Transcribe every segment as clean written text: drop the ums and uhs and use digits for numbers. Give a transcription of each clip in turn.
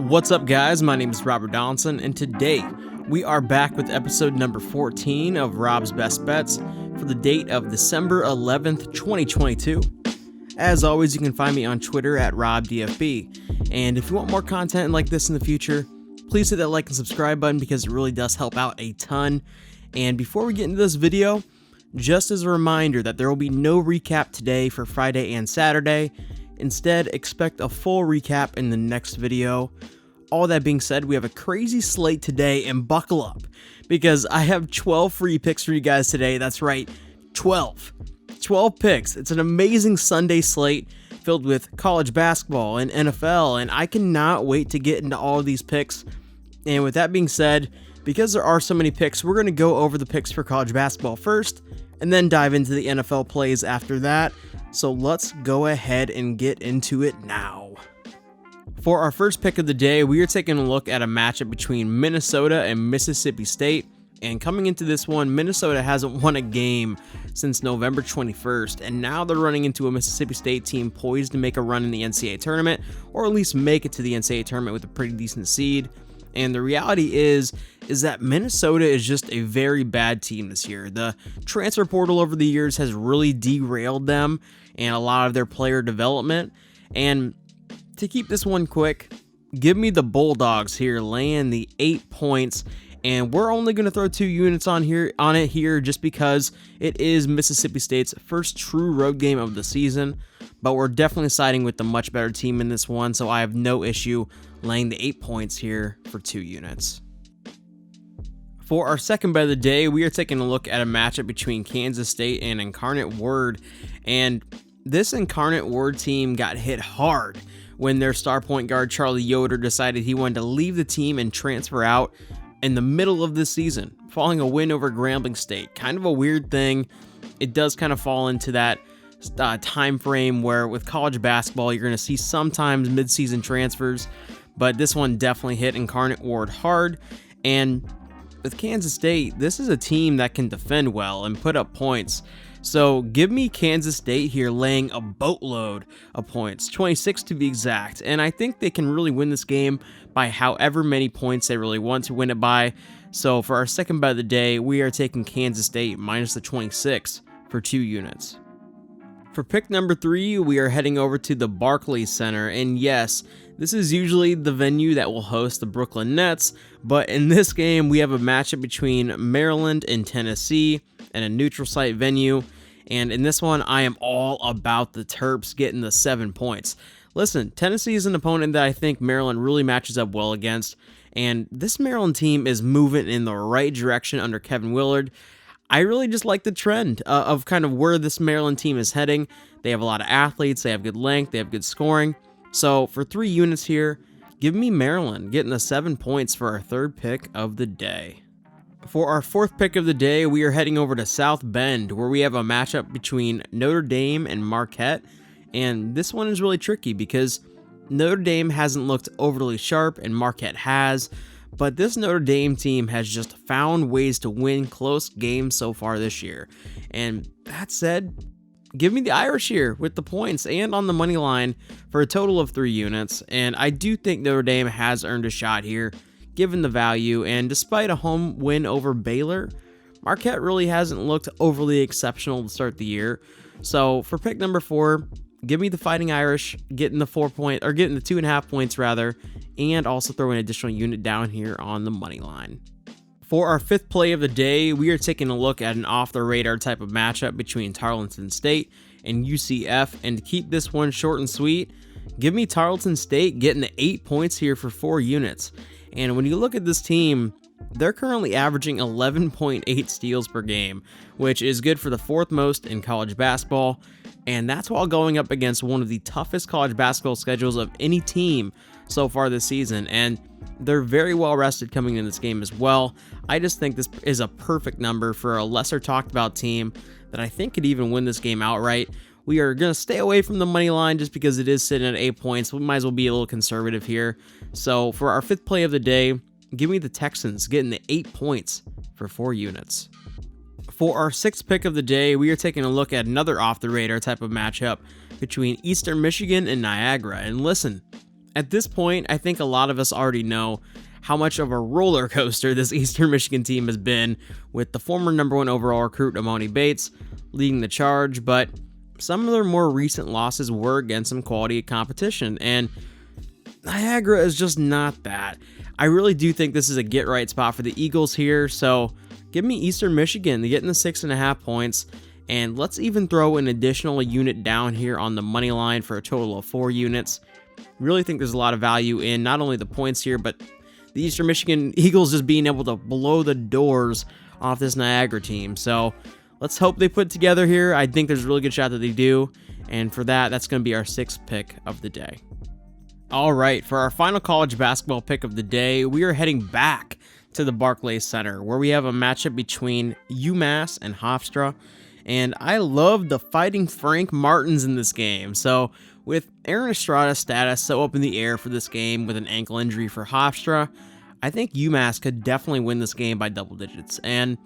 What's up, guys? My name is Rob Donaldson, and today we are back with episode number 14 of Rob's Best Bets for the date of December 11th, 2022. As always, you can find me on Twitter at RobDFB, and if you want more content like this in the future, please hit that like and subscribe button because it really does help out a ton. And before we get into this video, just as a reminder that there will be no recap today for Friday and Saturday. Instead, expect a full recap in the next video. All that being said, we have a crazy slate today, and buckle up because I have 12 free picks for you guys today. That's right, 12 picks. It's an amazing Sunday slate filled with college basketball and NFL, and I cannot wait to get into all of these picks. And with that being said, because there are so many picks, we're going to go over the picks for college basketball first and then dive into the NFL plays after that. So let's go ahead and get into it now. For our first pick of the day, we are taking a look at a matchup between Minnesota and Mississippi State. And coming into this one, Minnesota hasn't won a game since November 21st, and now they're running into a Mississippi State team poised to make a run in the NCAA tournament, or at least make it to the NCAA tournament with a pretty decent seed. And the reality is that Minnesota is just a very bad team this year. The transfer portal over the years has really derailed them and a lot of their player development. And to keep this one quick, give me the Bulldogs here, laying the 8 points. And we're only going to throw 2 units on it here just because it is Mississippi State's first true road game of the season. But we're definitely siding with the much better team in this one, so I have no issue laying the 8 points here for 2 units. For our second bet of the day, we are taking a look at a matchup between Kansas State and Incarnate Word. And this Incarnate Word team got hit hard when their star point guard Charlie Yoder decided he wanted to leave the team and transfer out in the middle of this season, following a win over Grambling State. Kind of a weird thing. It does kind of fall into that time frame where with college basketball you're going to see sometimes mid-season transfers, but this one definitely hit Incarnate Word hard. And with Kansas State, this is a team that can defend well and put up points. So give me Kansas State here laying a boatload of points, 26 to be exact. And I think they can really win this game by however many points they really want to win it by. So for our second bet of the day, we are taking Kansas State minus the 26 for 2 units. For pick number 3, we are heading over to the Barclays Center, and yes, this is usually the venue that will host the Brooklyn Nets, but in this game, we have a matchup between Maryland and Tennessee in a neutral site venue, and in this one, I am all about the Terps getting the 7 points. Listen, Tennessee is an opponent that I think Maryland really matches up well against, and this Maryland team is moving in the right direction under Kevin Willard. I really just like the trend of kind of where this Maryland team is heading. They have a lot of athletes, they have good length, they have good scoring. So for 3 units here, give me Maryland getting the 7 points for our third pick of the day. For our fourth pick of the day, we are heading over to South Bend, where we have a matchup between Notre Dame and Marquette. And this one is really tricky because Notre Dame hasn't looked overly sharp and Marquette has. But this Notre Dame team has just found ways to win close games so far this year. And that said, give me the Irish here with the points and on the money line for a total of 3 units. And I do think Notre Dame has earned a shot here, given the value. And despite a home win over Baylor, Marquette really hasn't looked overly exceptional to start the year. So for pick number 4, give me the Fighting Irish, getting the 2.5 points rather, and also throw an additional unit down here on the money line. For our fifth play of the day, we are taking a look at an off-the-radar type of matchup between Tarleton State and UCF, and to keep this one short and sweet, give me Tarleton State getting the 8 points here for 4 units. And when you look at this team, they're currently averaging 11.8 steals per game, which is good for the 4th most in college basketball, and that's while going up against one of the toughest college basketball schedules of any team so far this season, and they're very well rested coming in this game as well. I just think this is a perfect number for a lesser talked about team that I think could even win this game outright. We are going to stay away from the money line just because it is sitting at 8 points. We might as well be a little conservative here. So for our 5th play of the day, give me the Texans getting the 8 points for 4 units. For our 6th pick of the day, we are taking a look at another off-the-radar type of matchup between Eastern Michigan and Niagara. And listen, At this point, I think a lot of us already know how much of a roller coaster this Eastern Michigan team has been, with the former #1 overall recruit Amoni Bates leading the charge, but some of their more recent losses were against some quality competition, and Niagara is just not that. I really do think this is a get-right spot for the Eagles here, so give me Eastern Michigan to get in the 6.5 points, and let's even throw an additional unit down here on the money line for a total of 4 units. Really think there's a lot of value in not only the points here, but the Eastern Michigan Eagles just being able to blow the doors off this Niagara team. So let's hope they put it together here. I think there's a really good shot that they do. And for that, that's going to be our 6th pick of the day. All right, for our final college basketball pick of the day, we are heading back to the Barclays Center, where we have a matchup between UMass and Hofstra. And I love the Fighting Frank Martins in this game. So with Aaron Estrada's status so up in the air for this game with an ankle injury for Hofstra, I think UMass could definitely win this game by double digits. And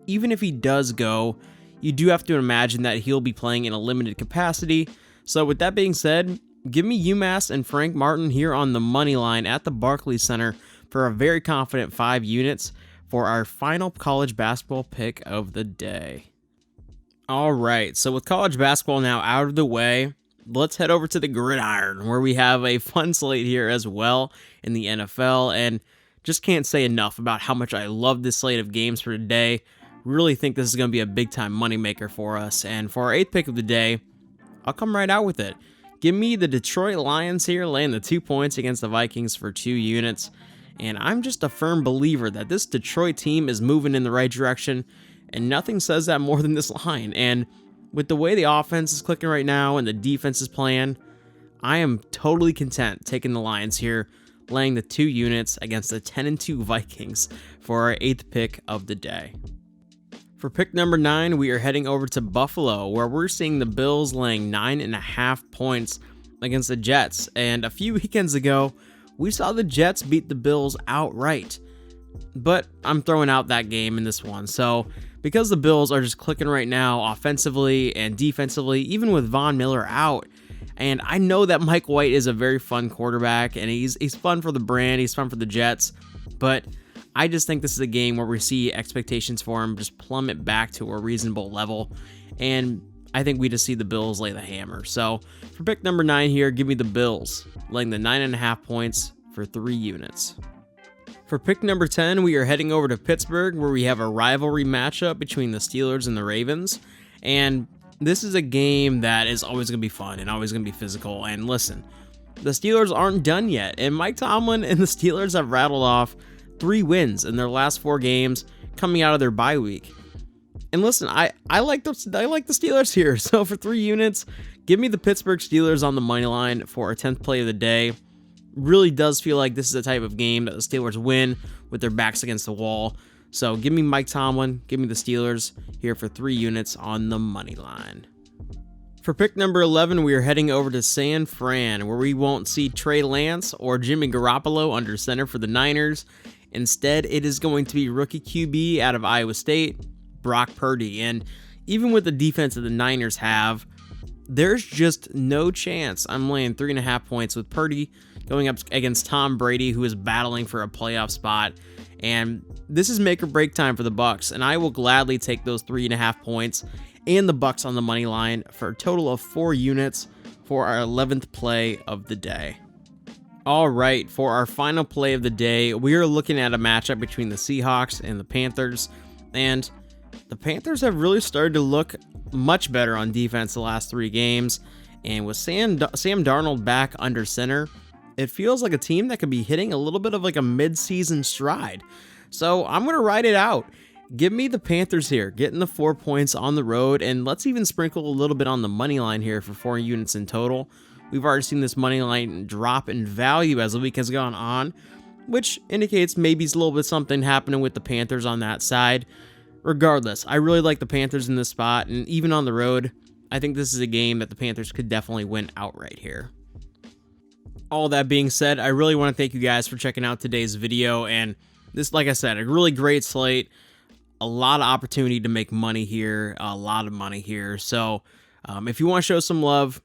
even if he does go, you do have to imagine that he'll be playing in a limited capacity. So with that being said, give me UMass and Frank Martin here on the money line at the Barclays Center for a very confident 5 units for our final college basketball pick of the day. All right, so with college basketball now out of the way, let's head over to the gridiron, where we have a fun slate here as well in the NFL, and just can't say enough about how much I love this slate of games for today. Really think this is going to be a big-time moneymaker for us, and for our 8th pick of the day, I'll come right out with it. Give me the Detroit Lions here, laying the 2 points against the Vikings for 2 units, and I'm just a firm believer that this Detroit team is moving in the right direction, and nothing says that more than this line. And with the way the offense is clicking right now and the defense is playing, I am totally content taking the Lions here, laying the 2 units against the 10-2 Vikings for our 8th pick of the day. For pick number 9, we are heading over to Buffalo, where we're seeing the Bills laying 9.5 points against the Jets. And a few weekends ago, we saw the Jets beat the Bills outright. But I'm throwing out that game in this one. So because the Bills are just clicking right now offensively and defensively, even with Von Miller out, and I know that Mike White is a very fun quarterback, and he's fun for the brand, he's fun for the Jets, but I just think this is a game where we see expectations for him just plummet back to a reasonable level, and I think we just see the Bills lay the hammer. So for pick number 9 here, give me the Bills, laying the 9.5 points for 3 units. For pick number 10, we are heading over to Pittsburgh, where we have a rivalry matchup between the Steelers and the Ravens. And this is a game that is always going to be fun and always going to be physical. And listen, the Steelers aren't done yet. And Mike Tomlin and the Steelers have rattled off 3 wins in their last 4 games coming out of their bye week. And listen, I like the Steelers here. So for 3 units, give me the Pittsburgh Steelers on the money line for our 10th play of the day. Really does feel like this is a type of game that the Steelers win with their backs against the wall. So give me Mike Tomlin, give me the Steelers here for 3 units on the money line. For pick number 11, we are heading over to San Fran, where we won't see Trey Lance or Jimmy Garoppolo under center for the Niners. Instead, it is going to be rookie QB out of Iowa State, Brock Purdy. And even with the defense that the Niners have, there's just no chance I'm laying 3.5 points with Purdy going up against Tom Brady, who is battling for a playoff spot. And this is make or break time for the Bucs, and I will gladly take those 3.5 points and the Bucs on the money line for a total of 4 units for our 11th play of the day. All right, for our final play of the day, we are looking at a matchup between the Seahawks and the Panthers, and the Panthers have really started to look much better on defense the last 3 games, and with Sam Darnold back under center, it feels like a team that could be hitting a little bit of like a mid-season stride. So I'm going to ride it out. Give me the Panthers here, getting the 4 points on the road, and let's even sprinkle a little bit on the money line here for 4 units in total. We've already seen this money line drop in value as the week has gone on, which indicates maybe it's a little bit something happening with the Panthers on that side. Regardless, I really like the Panthers in this spot, and even on the road, I think this is a game that the Panthers could definitely win outright here. All that being said, I really want to thank you guys for checking out today's video, and this, like I said, a really great slate, a lot of opportunity to make money here, a lot of money here. So if you want to show some love,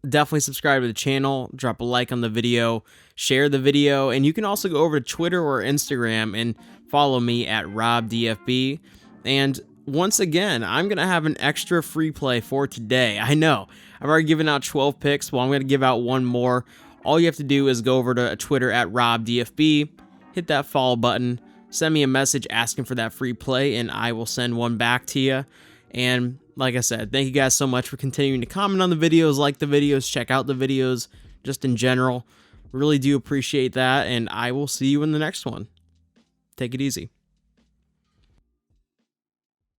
definitely subscribe to the channel, drop a like on the video, share the video, and you can also go over to Twitter or Instagram and follow me at RobDFB. And once again, I'm going to have an extra free play for today. I know, I've already given out 12 picks, well, I'm going to give out one more. All you have to do is go over to Twitter at RobDFB, hit that follow button, send me a message asking for that free play, and I will send one back to you. And like I said, thank you guys so much for continuing to comment on the videos, like the videos, check out the videos, just in general. Really do appreciate that, and I will see you in the next one. Take it easy.